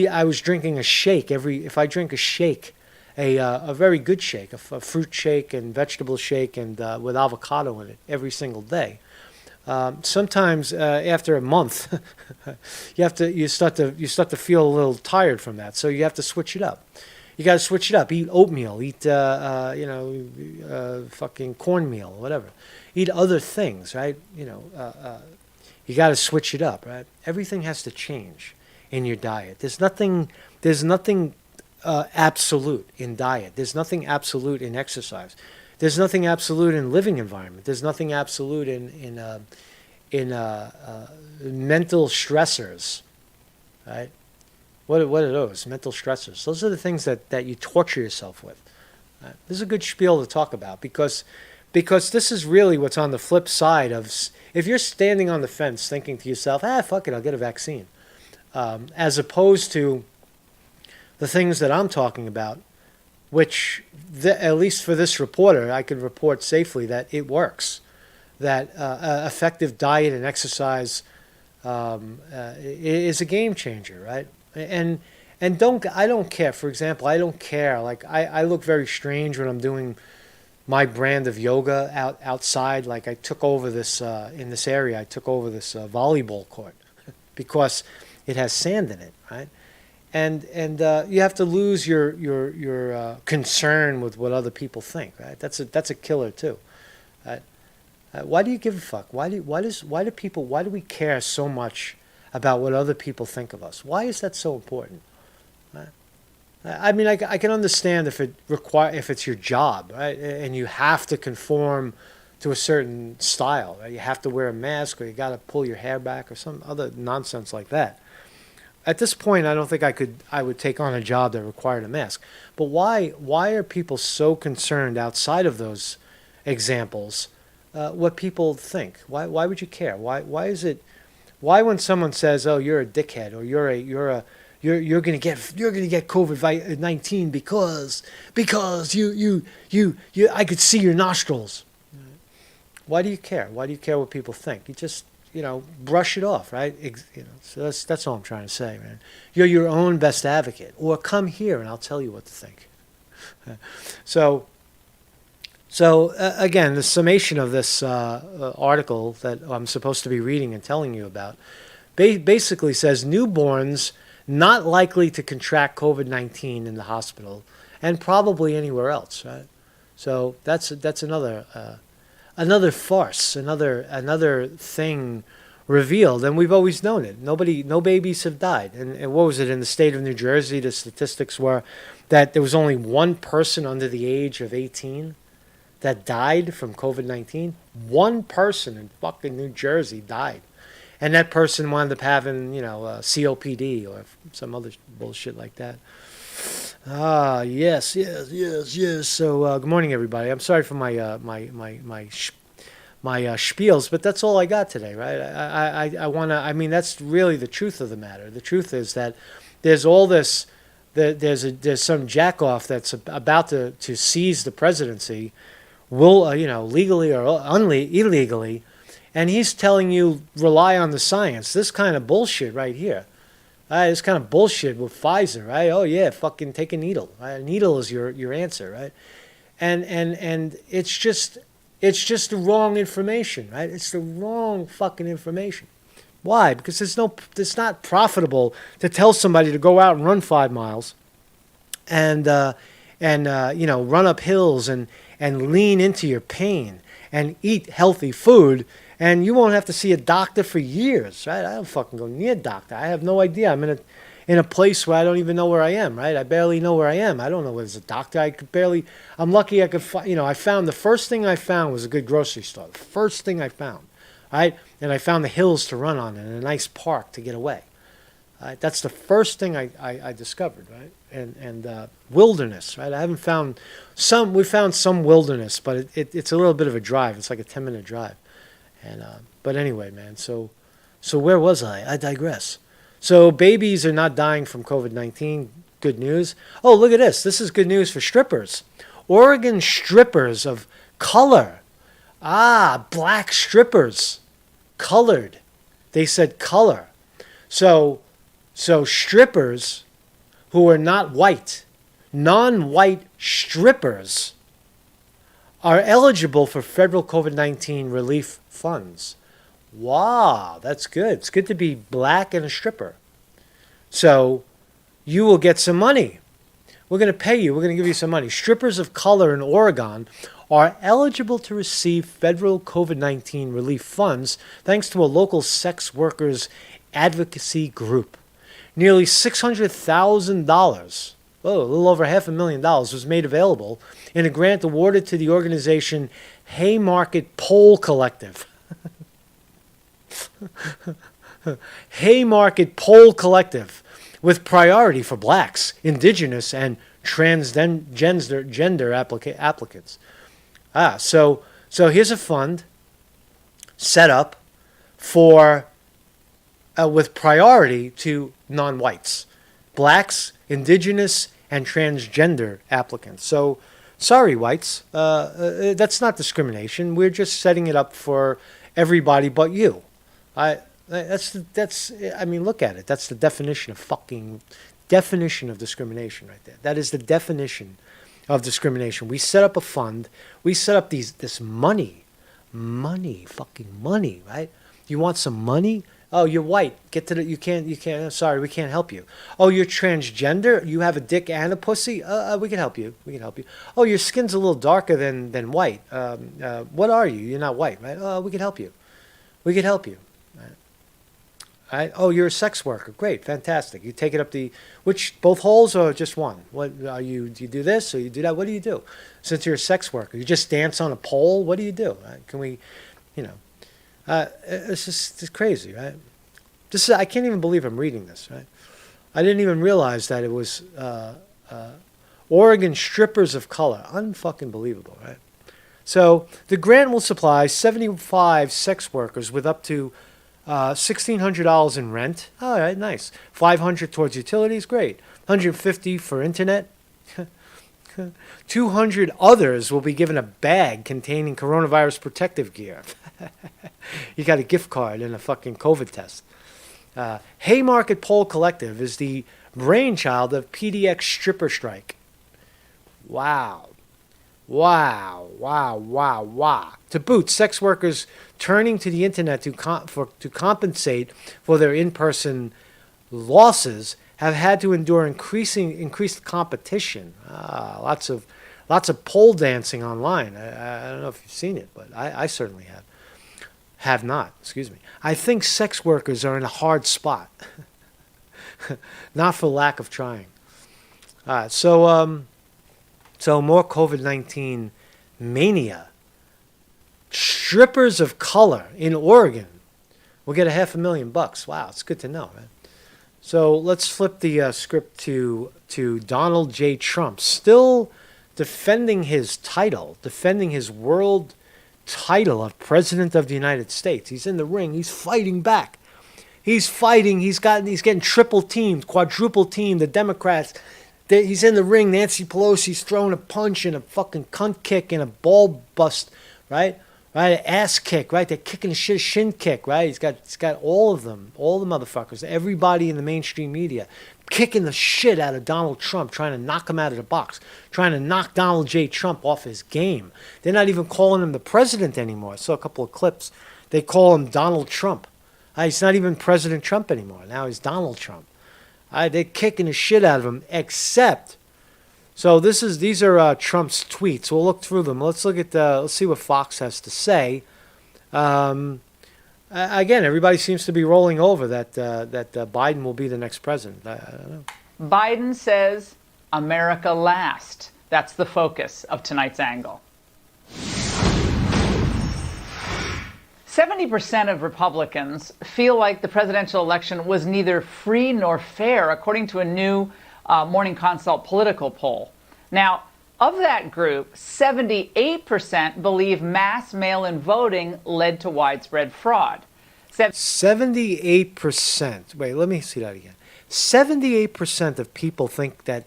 drinking a shake if I drink a shake, a very good shake, a fruit shake and vegetable shake and with avocado in it every single day. Sometimes after a month, you start to feel a little tired from that. So you have to switch it up. You got to switch it up. Eat oatmeal. Eat fucking cornmeal, whatever. Eat other things, right? You got to switch it up, right? Everything has to change in your diet. There's nothing absolute in diet. There's nothing absolute in exercise. There's nothing absolute in living environment. There's nothing absolute in mental stressors, right? What are those mental stressors? Those are the things that you torture yourself with. Right? This is a good spiel to talk about because this is really what's on the flip side of if you're standing on the fence thinking to yourself, fuck it, I'll get a vaccine, as opposed to the things that I'm talking about, which at least for this reporter, I can report safely that it works, that effective diet and exercise is a game changer, right? And I don't care. For example, I don't care. Like I look very strange when I'm doing my brand of yoga outside. Like I took over this in this area. I took over this volleyball court because it has sand in it, right? And you have to lose your concern with what other people think, right? That's a killer too. Right? Why do you give a fuck? Why do we care so much about what other people think of us? Why is that so important? Right? I mean, I can understand if it's your job, right, and you have to conform to a certain style, right? You have to wear a mask, or you got to pull your hair back, or some other nonsense like that. At this point, I don't think I would take on a job that required a mask. But why are people so concerned outside of those examples? What people think? Why would you care? Why is it? Why when someone says, "Oh, you're a dickhead," or you're gonna get COVID-19 because you I could see your nostrils. Why do you care? Why do you care what people think? You just brush it off, right? So that's all I'm trying to say, man. You're your own best advocate, or come here and I'll tell you what to think. So again, the summation of this article that I'm supposed to be reading and telling you about basically says newborns not likely to contract COVID-19 in the hospital and probably anywhere else, right? So that's another farce, another thing revealed, and we've always known it. No babies have died. And what was it in the state of New Jersey? The statistics were that there was only one person under the age of 18 that died from COVID-19. One person in fucking New Jersey died. And that person wound up having, COPD or some other bullshit like that. Yes. So, good morning, everybody. I'm sorry for my spiels, but that's all I got today, right? I mean, that's really the truth of the matter. The truth is that there's all this, there's some jackoff that's about to seize the presidency, legally or illegally, and he's telling you rely on the science. This kind of bullshit right here. This kind of bullshit with Pfizer, right? Oh yeah, fucking take a needle. Right? A needle is your answer, right? And it's just the wrong information, right? It's the wrong fucking information. Why? Because it's not profitable to tell somebody to go out and run 5 miles, and run up hills and lean into your pain and eat healthy food. And you won't have to see a doctor for years, right? I don't fucking go near a doctor. I have no idea. I'm in a place where I don't even know where I am, right? I barely know where I am. I don't know where there's a doctor. I'm lucky I could find, the first thing I found was a good grocery store. The first thing I found, right? And I found the hills to run on and a nice park to get away. Right? That's the first thing I discovered, right? And wilderness, right? We found some wilderness, but it's a little bit of a drive. It's like a 10-minute drive. But anyway, man, so where was I? I digress. So babies are not dying from COVID-19. Good news. Oh, look at this. This is good news for strippers. Oregon strippers of color. Black strippers. Colored. They said color. So strippers who are not white, non-white strippers are eligible for federal COVID-19 relief funds. Wow, that's good. It's good to be black and a stripper. So you will get some money. We're going to pay you. We're going to give you some money. Strippers of color in Oregon are eligible to receive federal COVID-19 relief funds thanks to a local sex workers advocacy group. Nearly $600,000 a little over $500,000 was made available in a grant awarded to the organization Haymarket Poll Collective. Haymarket Poll Collective, with priority for blacks, indigenous, and transgender applicants. So here's a fund set up for with priority to non-whites, blacks, indigenous, and transgender applicants. So, sorry, whites, that's not discrimination. We're just setting it up for everybody but you. I mean, look at it. That's the definition of discrimination right there. That is the definition of discrimination. We set up a fund. We set up this money, right? You want some money? Oh, you're white. You can't, sorry, we can't help you. Oh, you're transgender? You have a dick and a pussy? We can help you. Oh, your skin's a little darker than white. What are you? You're not white, right? We can help you. Right? Oh, you're a sex worker. Great, fantastic. You take it up both holes or just one? What are you? Do you do this or you do that? What do you do? Since you're a sex worker, you just dance on a pole. What do you do? Can we, it's crazy, right? I can't even believe I'm reading this, right? I didn't even realize that it was Oregon strippers of color. Unfucking believable, right? So the grant will supply 75 sex workers with up to $1,600 in rent. All right, nice. $500 towards utilities, great. $150 for internet. 200 others will be given a bag containing coronavirus protective gear. You got a gift card and a fucking COVID test. Haymarket Poll Collective is the brainchild of PDX Stripper Strike. Wow. To boot, sex workers turning to the internet to compensate for their in-person losses have had to endure increased competition. Lots of pole dancing online. I don't know if you've seen it, but I certainly have. Have not. Excuse me. I think sex workers are in a hard spot, not for lack of trying. So more COVID-19 mania. Strippers of color in Oregon will get $500,000. Wow, it's good to know, man. So let's flip the script to Donald J. Trump, still defending his world title of President of the United States. He's in the ring. He's fighting back. He's fighting. He's getting triple teamed, quadruple teamed. The Democrats. He's in the ring. Nancy Pelosi's throwing a punch and a fucking cunt kick and a ball bust, right? Right, an ass kick, right? They're kicking the shit, shin kick, right? He's got all of them, all the motherfuckers, everybody in the mainstream media, kicking the shit out of Donald Trump, trying to knock him out of the box, trying to knock Donald J. Trump off his game. They're not even calling him the president anymore. I saw a couple of clips. They call him Donald Trump. He's not even President Trump anymore. Now he's Donald Trump. They're kicking the shit out of him, except. So these are Trump's tweets. We'll look through them. Let's see what Fox has to say. Again, everybody seems to be rolling over that Biden will be the next president. I don't know. Biden says America last. That's the focus of tonight's angle. 70% of Republicans feel like the presidential election was neither free nor fair, according to a new Morning Consult political poll. Now, of that group, 78% believe mass mail-in voting led to widespread fraud. 78%. Wait, let me see that again. 78% of people think that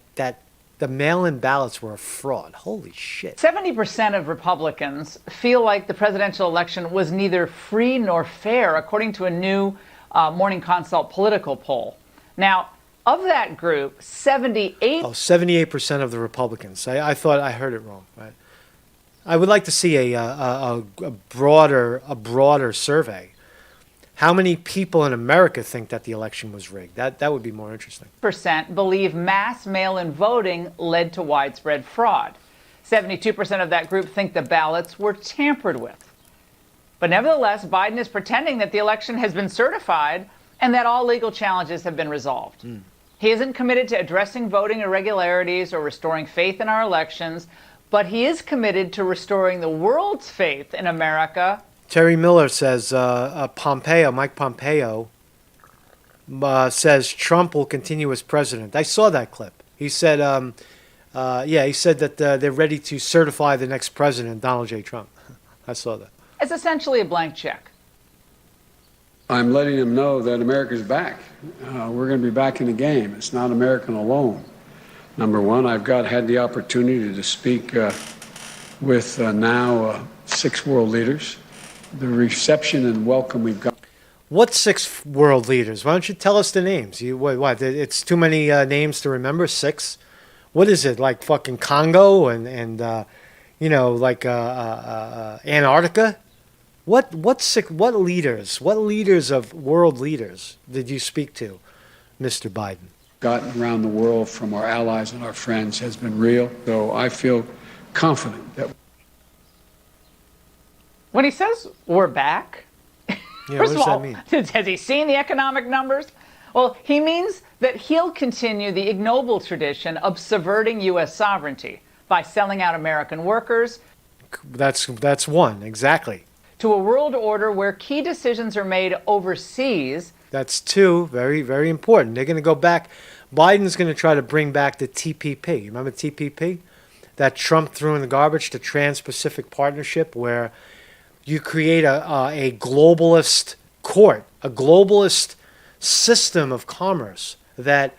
the mail-in ballots were a fraud. Holy shit. 70% of Republicans feel like the presidential election was neither free nor fair, according to a new Morning Consult political poll. Now, of that group, 78% of the Republicans. I thought I heard it wrong. Right? I would like to see a broader survey. How many people in America think that the election was rigged? That would be more interesting. % believe mass mail-in voting led to widespread fraud. 72% of that group think the ballots were tampered with. But nevertheless, Biden is pretending that the election has been certified and that all legal challenges have been resolved. He isn't committed to addressing voting irregularities or restoring faith in our elections, but he is committed to restoring the world's faith in America. Terry Miller says Mike Pompeo, says Trump will continue as president. I saw that clip. He said, he said that they're ready to certify the next president, Donald J. Trump. I saw that. It's essentially a blank check. I'm letting them know that America's back. We're going to be back in the game. It's not American alone. Number one, I've had the opportunity to speak with now 6 world leaders. The reception and welcome we've got. What 6 world leaders? Why don't you tell us the names? What? It's too many names to remember. 6. What is it, like fucking Congo and Antarctica? What leaders? What leaders of world leaders did you speak to, Mr. Biden? Gotten around the world from our allies and our friends has been real. So I feel confident that. When he says we're back, Yeah, first what does of all, that mean? has he seen the economic numbers? Well, he means that he'll continue the ignoble tradition of subverting U.S. sovereignty by selling out American workers. That's one, exactly. To a world order where key decisions are made overseas. That's 2, very, very important. They're going to go back. Biden's going to try to bring back the TPP. Remember TPP? That Trump threw in the garbage, the Trans-Pacific Partnership, where you create a globalist court, a globalist system of commerce that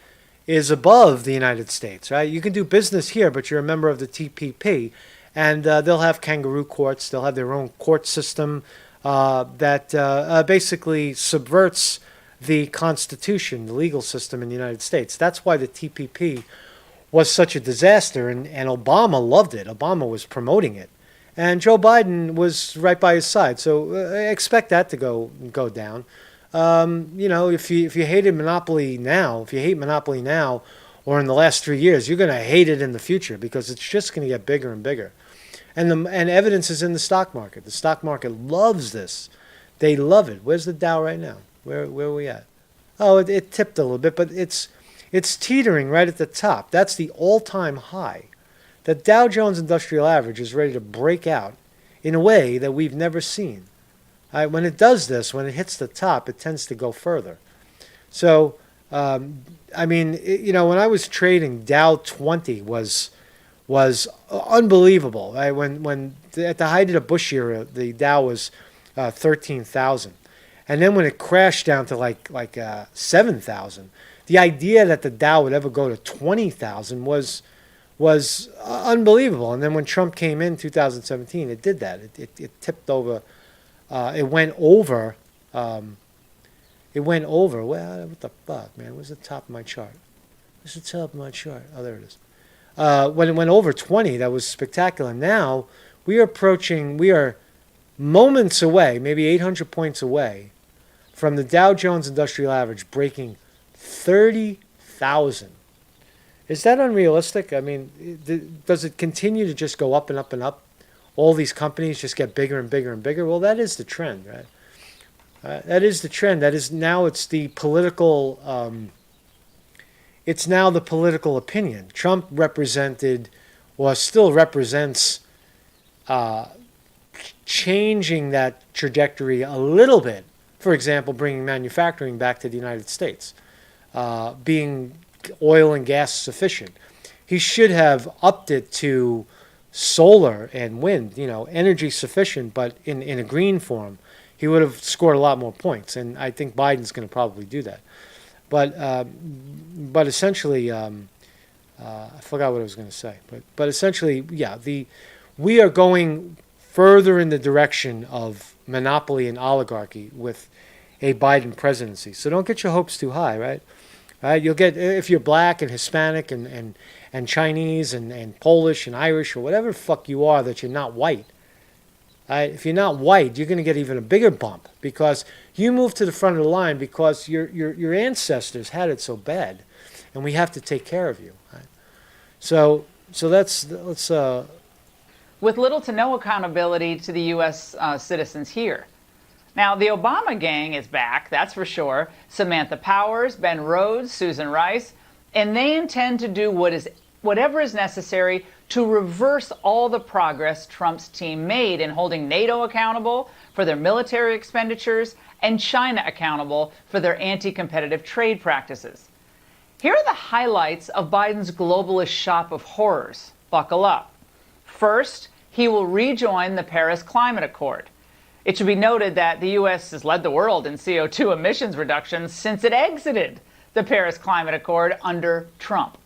is above the United States, right? You can do business here, but you're a member of the TPP. And they'll have kangaroo courts. They'll have their own court system that basically subverts the Constitution, the legal system in the United States. That's why the TPP was such a disaster, and Obama loved it. Obama was promoting it. And Joe Biden was right by his side. So expect that to go down. If you hated monopoly now, if you hate monopoly now or in the last 3 years, you're going to hate it in the future because it's just going to get bigger and bigger. And evidence is in the stock market. The stock market loves this. They love it. Where's the Dow right now? Where are we at? Oh, it tipped a little bit, but it's teetering right at the top. That's the all-time high. The Dow Jones Industrial Average is ready to break out in a way that we've never seen. When it does this, when it hits the top, it tends to go further. So, when I was trading, Dow 20 was unbelievable. Right? When at the height of the Bush era, the Dow was 13,000, and then when it crashed down to like 7,000, the idea that the Dow would ever go to 20,000 was unbelievable. And then when Trump came in 2017, it did that. It tipped over. It went over. It went over. Well, what the fuck, man? Where's the top of my chart? Where's the top of my chart? Oh, there it is. When it went over 20, that was spectacular. Now we are moments away, maybe 800 points away from the Dow Jones Industrial Average breaking 30,000. Is that unrealistic? I mean, does it continue to just go up and up and up? All these companies just get bigger and bigger and bigger? Well, that is the trend, right? That is the trend. That is now it's the political... It's now the political opinion. Trump represented, or still represents, changing that trajectory a little bit. For example, bringing manufacturing back to the United States, being oil and gas sufficient. He should have upped it to solar and wind, energy sufficient, but in a green form. He would have scored a lot more points, and I think Biden's going to probably do that. But essentially, I forgot what I was going to say. But essentially, yeah, we are going further in the direction of monopoly and oligarchy with a Biden presidency. So don't get your hopes too high, right? You'll get, if you're black and Hispanic and Chinese and Polish and Irish or whatever the fuck you are, that you're not white. If you're not white, you're going to get even a bigger bump because you move to the front of the line because your ancestors had it so bad, and we have to take care of you. Right? So let's with little to no accountability to the U.S. Citizens here. Now, the Obama gang is back, that's for sure. Samantha Powers, Ben Rhodes, Susan Rice. and they intend to do whatever is necessary to reverse all the progress Trump's team made in holding NATO accountable for their military expenditures and China accountable for their anti-competitive trade practices. Here are the highlights of Biden's globalist shop of horrors. Buckle up. First, he will rejoin the Paris Climate Accord. It should be noted that the U.S. has led the world in CO2 emissions reductions since it exited the Paris Climate Accord under Trump.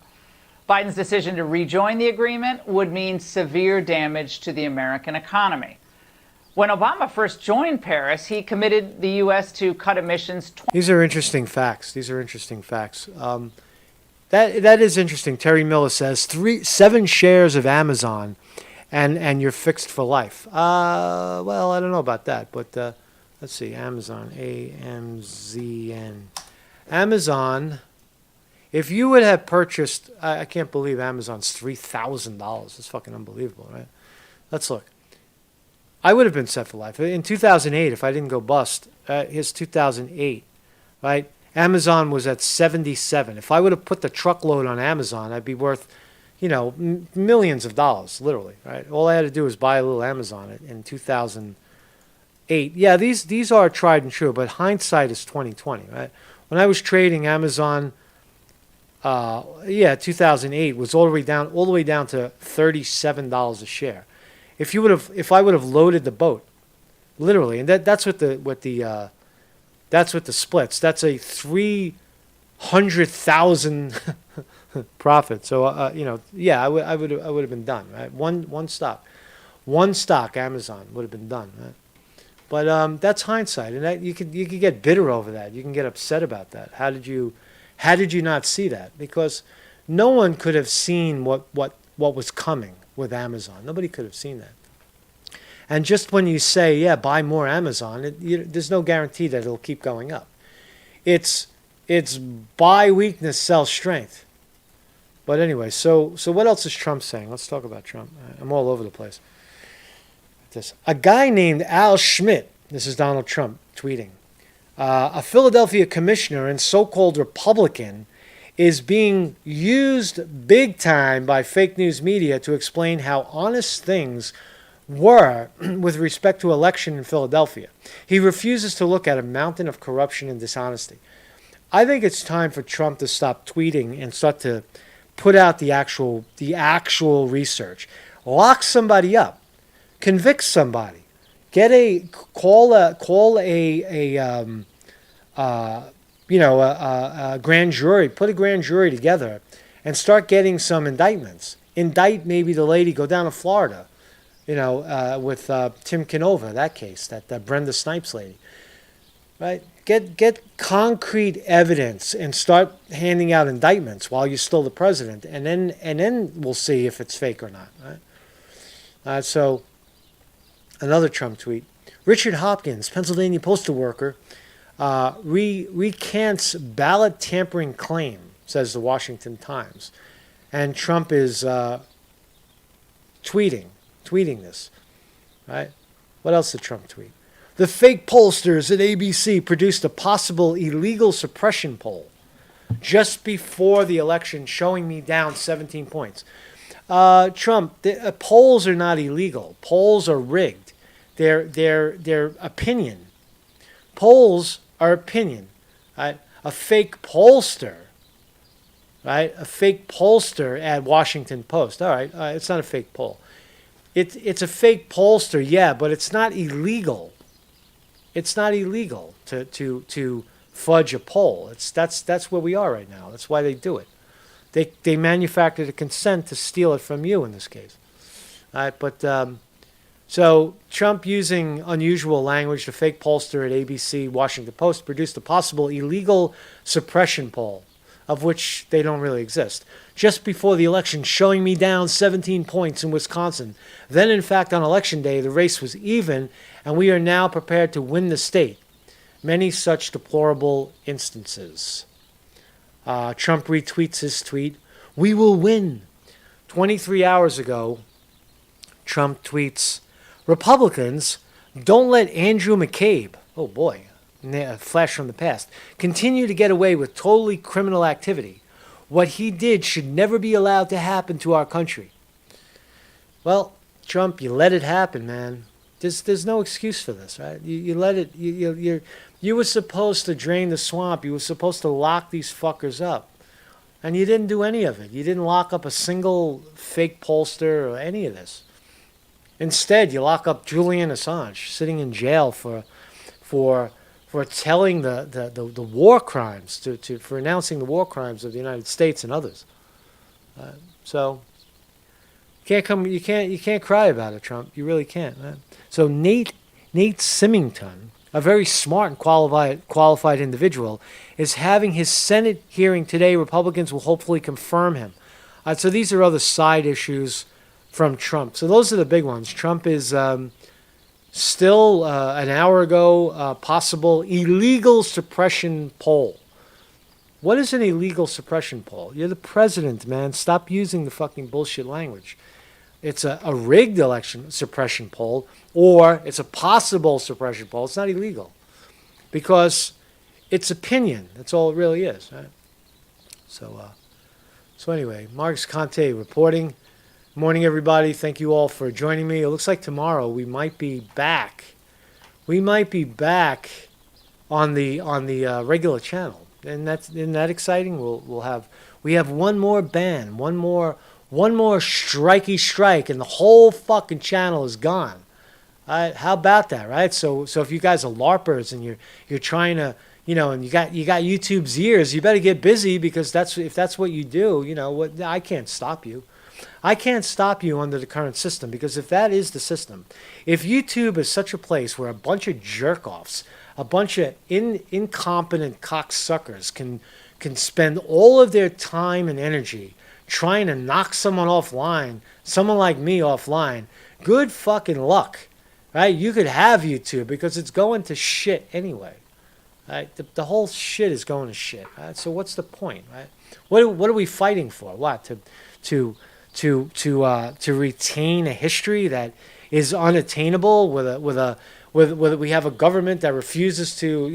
Biden's decision to rejoin the agreement would mean severe damage to the American economy. When Obama first joined Paris, he committed the U.S. to cut emissions. These are interesting facts. That is interesting. Terry Miller says 7 shares of Amazon, and you're fixed for life. Well, I don't know about that, but let's see. Amazon, AMZN, Amazon. If you would have purchased, I can't believe Amazon's $3,000. It's fucking unbelievable, right? Let's look. I would have been set for life. In 2008, if I didn't go bust, here's 2008, right? Amazon was at 77. If I would have put the truckload on Amazon, I'd be worth, millions of dollars, literally, right? All I had to do was buy a little Amazon in 2008. Yeah, these are tried and true, but hindsight is 2020, right? When I was trading Amazon, 2008 was all the way down to $37 a share. If I would have loaded the boat, literally, and that's what the splits. That's a 300,000 profit. So I would have been done, right? One stock, Amazon would have been done, right? But that's hindsight, and that you could get bitter over that. You can get upset about that. How did you not see that? Because no one could have seen what was coming with Amazon. Nobody could have seen that. And just when you say, buy more Amazon, there's no guarantee that it'll keep going up. It's buy weakness, sell strength. But anyway, so what else is Trump saying? Let's talk about Trump. I'm all over the place. A guy named Al Schmidt, this is Donald Trump tweeting, a Philadelphia commissioner and so-called Republican is being used big time by fake news media to explain how honest things were with respect to election in Philadelphia. He refuses to look at a mountain of corruption and dishonesty. I think it's time for Trump to stop tweeting and start to put out the actual research. Lock somebody up. Convict somebody. Call a grand jury. Put a grand jury together and start getting some indictments. Indict maybe the lady. Go down to Florida. With Tim Canova, that case, that Brenda Snipes lady, right? Get concrete evidence and start handing out indictments while you're still the president, and then we'll see if it's fake or not, right? So another Trump tweet: Richard Hopkins, Pennsylvania postal worker, recants ballot tampering claim, says the Washington Times, and Trump is tweeting this, right? What else did Trump tweet? The fake pollsters at ABC produced a possible illegal suppression poll just before the election showing me down 17 points. Trump, polls are not illegal. Polls are rigged. They're opinion. Polls are opinion, right? A fake pollster, right? A fake pollster at Washington Post. All right, it's not a fake poll. It's a fake pollster, yeah, but it's not illegal. It's not illegal to fudge a poll. That's where we are right now. That's why they do it. They manufactured a consent to steal it from you in this case. All right, but so Trump, using unusual language, the fake pollster at ABC, Washington Post, produced a possible illegal suppression poll, of which they don't really exist, just before the election, showing me down 17 points in Wisconsin. Then, in fact, on Election Day, the race was even, and we are now prepared to win the state. Many such deplorable instances. Trump retweets his tweet, "We will win." 23 hours ago, Trump tweets, "Republicans, don't let Andrew McCabe," oh boy, a flash from the past, "continue to get away with totally criminal activity. what he did should never be allowed to happen to our country. Well, Trump, you let it happen, man. There's no excuse for this, right? You let it. You were supposed to drain the swamp. You were supposed to lock these fuckers up, and you didn't do any of it. You didn't lock up a single fake pollster or any of this. Instead, you lock up Julian Assange, sitting in jail for telling the war crimes, for announcing the war crimes of the United States and others. So you can't cry about it, Trump. You really can't, man. So Nate Symington, a very smart and qualified individual, is having his Senate hearing today. Republicans will hopefully confirm him. So these are other side issues from Trump. So those are the big ones. Trump is still an hour ago possible illegal suppression poll. What is an illegal suppression poll? You're the president, man. Stop using the fucking bullshit language. It's a rigged election suppression poll, or it's a possible suppression poll. It's not illegal because it's opinion. That's all it really is, right? So anyway, Marcus Conte reporting. Morning, everybody. Thank you all for joining me. It looks like tomorrow we might be back. We might be back on the regular channel, and isn't that exciting? We have one more ban, one more strikey strike, and the whole fucking channel is gone. How about that, right? So if you guys are LARPers and you're trying to, and you got YouTube's ears, you better get busy, because if that's what you do, I can't stop you. I can't stop you under the current system, because if that is the system, if YouTube is such a place where a bunch of jerk-offs, a bunch of incompetent cocksuckers can spend all of their time and energy trying to knock someone offline, someone like me offline, good fucking luck, right? You could have YouTube, because it's going to shit anyway, right? The whole shit is going to shit, right? So what's the point, right? What are we fighting for? What, to retain a history that is unattainable with we have a government that refuses to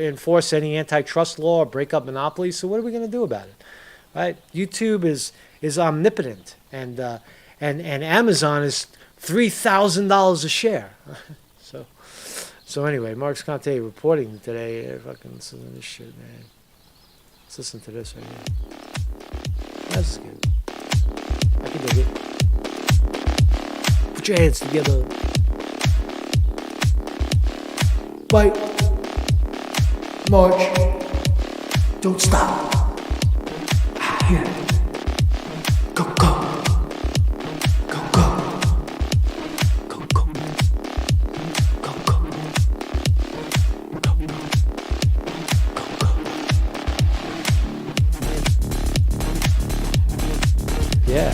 enforce any antitrust law or break up monopolies? So what are we going to do about it, right? YouTube is omnipotent, and Amazon is $3,000 a share. So anyway, Marcus Conte reporting today. Fucking listen to this shit, man. Let's listen to this right here. That's good. I can dig it. Put your hands together. Fight. March. Don't stop. Here. Go, go. Go, go. Go, go. Go, go. Go, go. Go, go. Yeah.